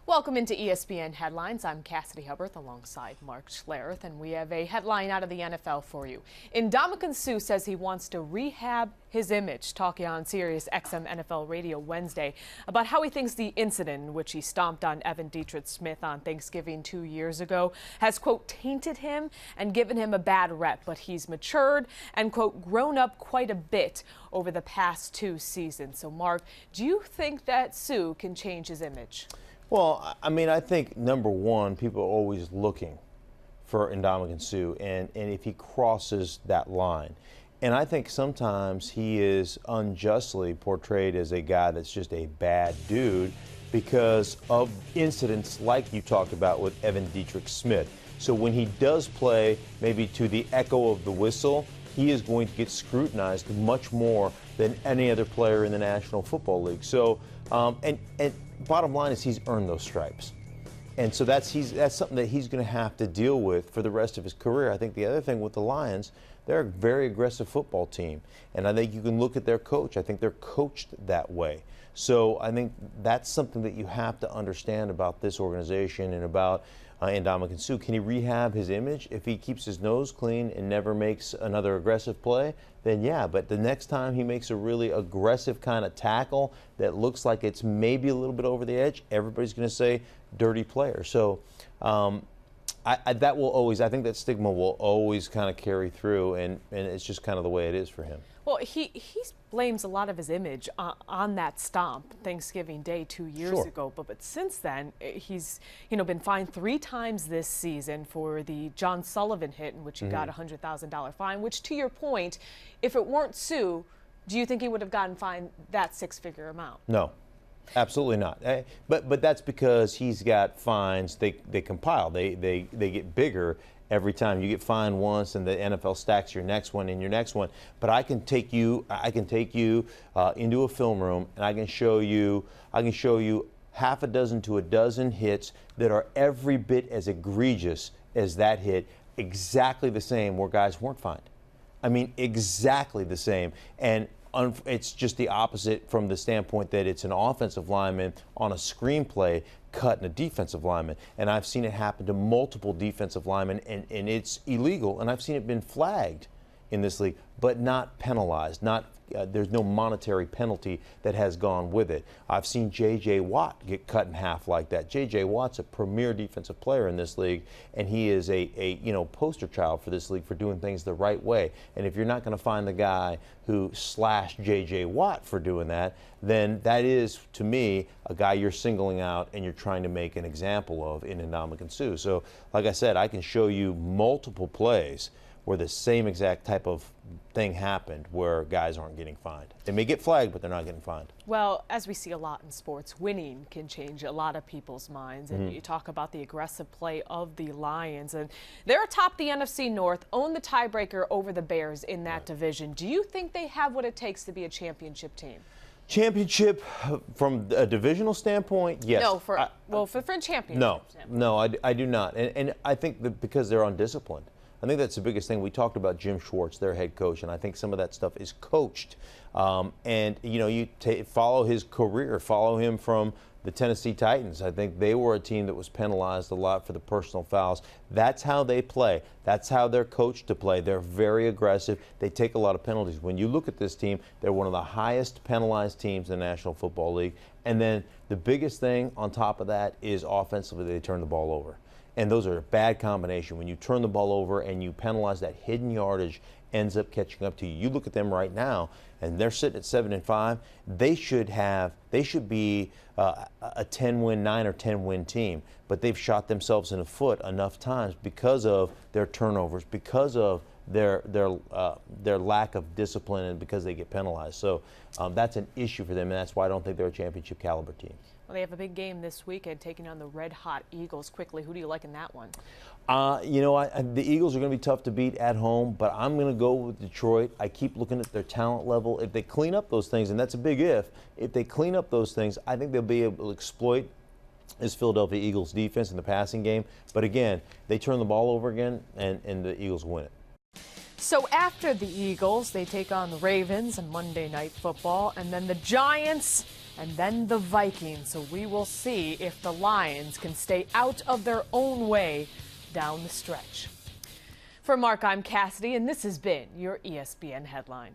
Welcome into ESPN Headlines. I'm Cassidy Hubbard alongside Mark Schlereth, and we have a headline out of the NFL for you. Ndamukong Suh says he wants to rehab his image, talking on Sirius XM NFL Radio Wednesday about how he thinks the incident in which he stomped on Evan Dietrich Smith on Thanksgiving 2 years ago has, quote, tainted him and given him a bad rep, but he's matured and, quote, grown up quite a bit over the past 2 seasons. So, Mark, do you think that Suh can change his image? Well, I mean, I think, number one, people are always looking for Ndamukong Suh, and if he crosses that line. And I think sometimes he is unjustly portrayed as a guy that's just a bad dude because of incidents like you talked about with Evan Dietrich Smith. So when he does play maybe to the echo of the whistle, he is going to get scrutinized much more than any other player in the National Football League. So, and bottom line is he's earned those stripes. And so that's something that he's going to have to deal with for the rest of his career. I think the other thing with the Lions, they're a very aggressive football team. And I think you can look at their coach. I think they're coached that way. So I think that's something that you have to understand about this organization and about Ndamukong Suh. Can he rehab his image? If he keeps his nose clean and never makes another aggressive play, then yeah. But the next time he makes a really aggressive kind of tackle that looks like it's maybe a little bit over the edge, everybody's going to say dirty player. So that will always, I think that stigma will always kind of carry through, and it's just kind of the way it is for him. Well, he blames a lot of his image on that stomp Thanksgiving Day 2 years ago. But since then, he's been fined 3 times this season for the John Sullivan hit in which he got a $100,000 fine, which, to your point, if it weren't Suh, do you think he would have gotten fined that 6-figure amount? No. Absolutely not. But that's because he's got fines. They compile. They get bigger every time. You get fined once, and the NFL stacks your next one and your next one. But I can take you into a film room, and I can show you half a dozen to a dozen hits that are every bit as egregious as that hit, exactly the same, where guys weren't fined. I mean, exactly the same. And it's just the opposite from the standpoint that it's an offensive lineman on a screenplay cutting a defensive lineman. And I've seen it happen to multiple defensive linemen, and it's illegal. And I've seen it been flagged in this league, but not penalized. There's no monetary penalty that has gone with it. I've seen J.J. Watt get cut in half like that. J.J. Watt's a premier defensive player in this league, and he is a poster child for this league for doing things the right way. And if you're not going to find the guy who slashed J.J. Watt for doing that, then that is, to me, a guy you're singling out and you're trying to make an example of in Ndamukong Suh. So, like I said, I can show you multiple plays where the same exact type of thing happened where guys aren't getting fined. They may get flagged, but they're not getting fined. Well, as we see a lot in sports, winning can change a lot of people's minds. And you talk about the aggressive play of the Lions. And they're atop the NFC North, own the tiebreaker over the Bears in that division. Do you think they have what it takes to be a championship team? Championship, from a divisional standpoint, yes. No, for championship. No, I do not. And I think that because they're undisciplined. I think that's the biggest thing. We talked about Jim Schwartz, their head coach, and I think some of that stuff is coached. And, you follow his career, follow him from the Tennessee Titans. I think they were a team that was penalized a lot for the personal fouls. That's how they play. That's how they're coached to play. They're very aggressive. They take a lot of penalties. When you look at this team, they're one of the highest penalized teams in the National Football League. And then the biggest thing on top of that is offensively they turn the ball over. And those are a bad combination. When you turn the ball over and you penalize, that hidden yardage ends up catching up to you. You look at them right now, and they're sitting at 7-5. They should be a 10-win, 9 or 10-win team. But they've shot themselves in the foot enough times because of their turnovers, because of their lack of discipline, and because they get penalized. So that's an issue for them, and that's why I don't think they're a championship caliber team. Well, they have a big game this weekend taking on the red-hot Eagles. Quickly, who do you like in that one? The Eagles are going to be tough to beat at home, but I'm going to go with Detroit. I keep looking at their talent level. If they clean up those things, and that's a big if they clean up those things, I think they'll be able to exploit this Philadelphia Eagles defense in the passing game. But again, they turn the ball over again, and the Eagles win it. So after the Eagles, they take on the Ravens on Monday Night Football, and then the Giants and then the Vikings. So we will see if the Lions can stay out of their own way down the stretch. For Mark, I'm Cassidy, and this has been your ESPN Headline.